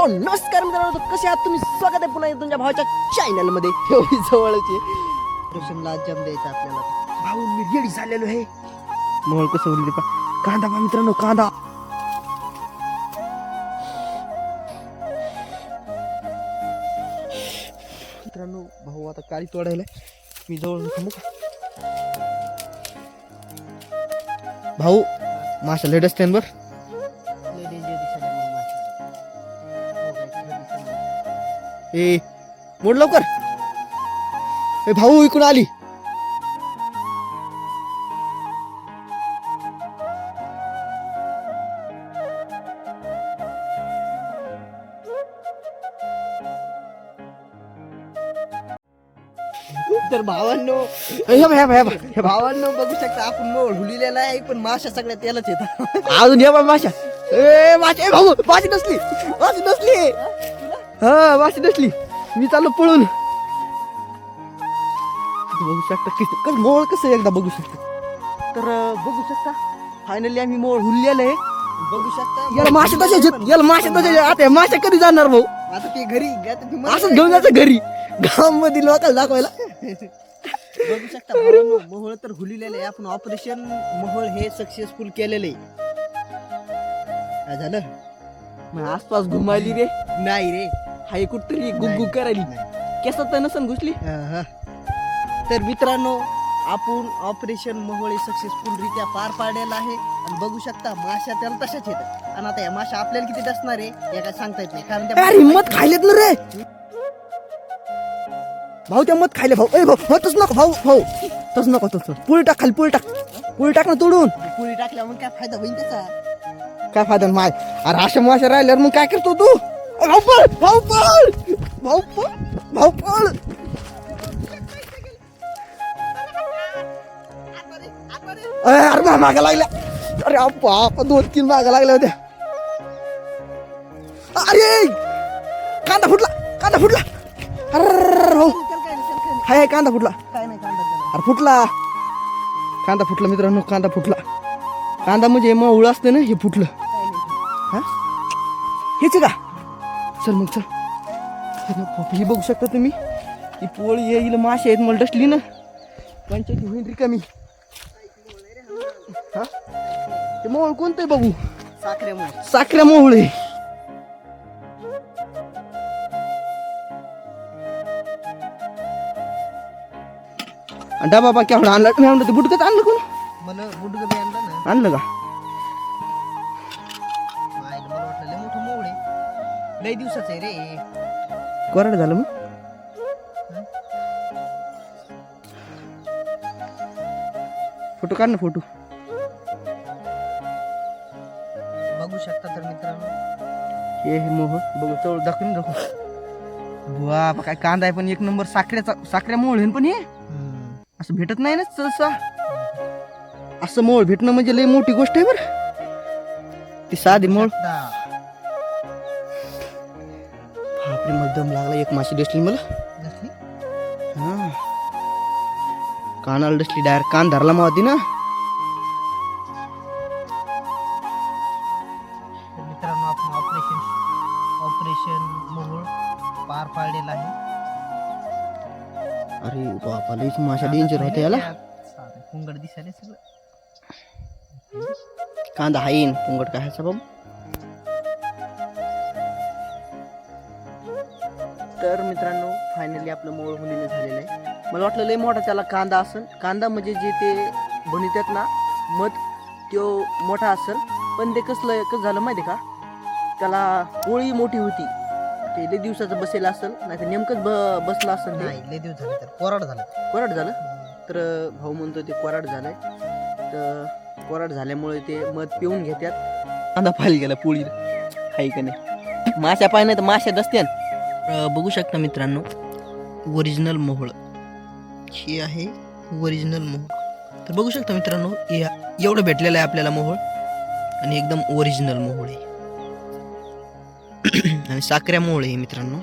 So नमस्कार मित्रांनो, कसे आहात तुम्ही? स्वागत आहे पुन्हा एकदा तुमच्या भावाच्या चॅनल मध्ये. एवढी जवळची रोशनला जम द्यायचा आपल्याला. भाऊ मी रेडी झालेलो आहे. मोहळ कसं उरली पा कांदा पा मित्रांनो, कांदा. मित्रांनो भाऊ आता काळी तोडायला मी जवळ थांबू का? भाऊ माशा लेट असते बर. ए मोड लवकर. ए भाऊ इकडून आली. तर भावांनो बघू शकता आपण मोळ हुलीलेला आहे, पण माशा सगळ्या त्यालाच येतात. अजून या माशा. ए माशा. ए भाऊ माशी नसली. हा माशी नसली. मी चाललो पळून. बघू शकता मोळ कसं एकदा बघू शकता. तर बघू शकता फायनली आम्ही मोळ हुल्लेलं आहे. बघू शकता याला माशा तसे आता माशा कधी जाणार भाऊ? आता ते घरी असं घेऊन जायचं घरी गाव मध्ये लोकांना दाखवायला. बघू शकता भावांनो, मोहोळ तर हुलिलेलं आहे. आपण ऑपरेशन मोहोळ हे सक्सेसफुल केलेलं आहे. काय झालं? मग आसपास घुमायली रे? नाही रे, हाय कुठतरी गुगु करायली. केसात तर नसन घुसली. तर मित्रांनो, आपण ऑपरेशन मोहोळ सक्सेसफुल रित्या पार पाडलेलं आहे. आणि बघू शकता माशा त्याला तशाच येतात. आणि आता या माशा आपल्याला किती डसणार आहे हे काय सांगता येत नाही, कारण त्या हिंमत खायलेत ना रे भाऊ. त्या मत खायले भाऊ. ए भाऊ तस नको भाऊ तस नको. पुळी टाक खाली, पुळी टाक ना तोडून. पुळी टाकल्या मग काय फायदा होईल त्याचा? काय फायदा माय? अरे अशा माशा राहिल्यावर मग काय करतो तू? भाऊ पळ. अरे मागा लागल्या. अरे आपण 2-3 मागा लागल्या होत्या. अरे कांदा फुटला. अरे भाऊ हाय कांदा फुटला. अरे कांदा फुटला मित्रांनो. कांदा म्हणजे मऊळ असते ना, हे फुटलं. हेच का? चल मग चल. हे बघू शकता तुम्ही, ही पोळी येईल माशा आहेत. मला डसली ना पंचायती होईल रिकामी. ते मोहळ कोणतं बघू? साखऱ्या मोहळ आहे. डबा बा केवढा आणला? मी म्हणलं ते बुडकच आणलं कोण? मला बुडकं बी आणलं ना. आणलं का? मला वाटलं लय मोठं मोहळ आहे. लय दिवसाचं आहे रे. कोरड झालं मग. फोटो काढ ना, फोटो. बघू शकता तर मित्रांनो, हे मोह बघू चवळ दाखवून. बुवा काय कांदा आहे, पण एक नंबर साखऱ्या मोहळ आहे. पण हे असं भेटत नाही ना सहसा. असं मोळ भेटणं म्हणजे लय मोठी गोष्ट आहे बरं. ती साधी मोळ. बापरे मला दम लागला. एक माशी डसली मला. हा कानाला डसली डायरेक्ट. कान धरला मावती ना. मित्रांनो आपण ऑपरेशन मोहोळ पार पाडलेला आहे. अरे बापा लईच माशा डेंजर होते याला. पुंगड दिसायला सगळं. कांदा हाईन पुंगड काय बाबा. तर मित्रांनो फायनली आपलं मोळ हुलीने झालेलं आहे. मला वाटलं लय मोठा त्याला कांदा असेल. कांदा म्हणजे जे ते बनवतात ना मध, तो मोठा असेल. पण ते कसं झालं माहिती का, त्याला पोळी मोठी होती. ते लय दिवसाचं बसेल असेल, नाही तर नेमकंच बसलं असेल. लय दिवस झाले तर कोराड झालं. तर भाऊ म्हणतो ते कोराड झालंय. तर कोराड झाल्यामुळे ते मध पिऊन घेतात. कांदा पाहिला गेला पोळी हाय का नाही. माशा पाय नाही तर माशा दसत्यान. बघू शकता मित्रांनो, ओरिजिनल मोहोळ हे आहे. ओरिजिनल मोहोळ. तर बघू शकता मित्रांनो, एवढं भेटलेलं आहे आपल्याला मोहोळ. आणि एकदम ओरिजिनल मोहोळ आहे. आणि साखऱ्या मोहोळ आहे मित्रांनो.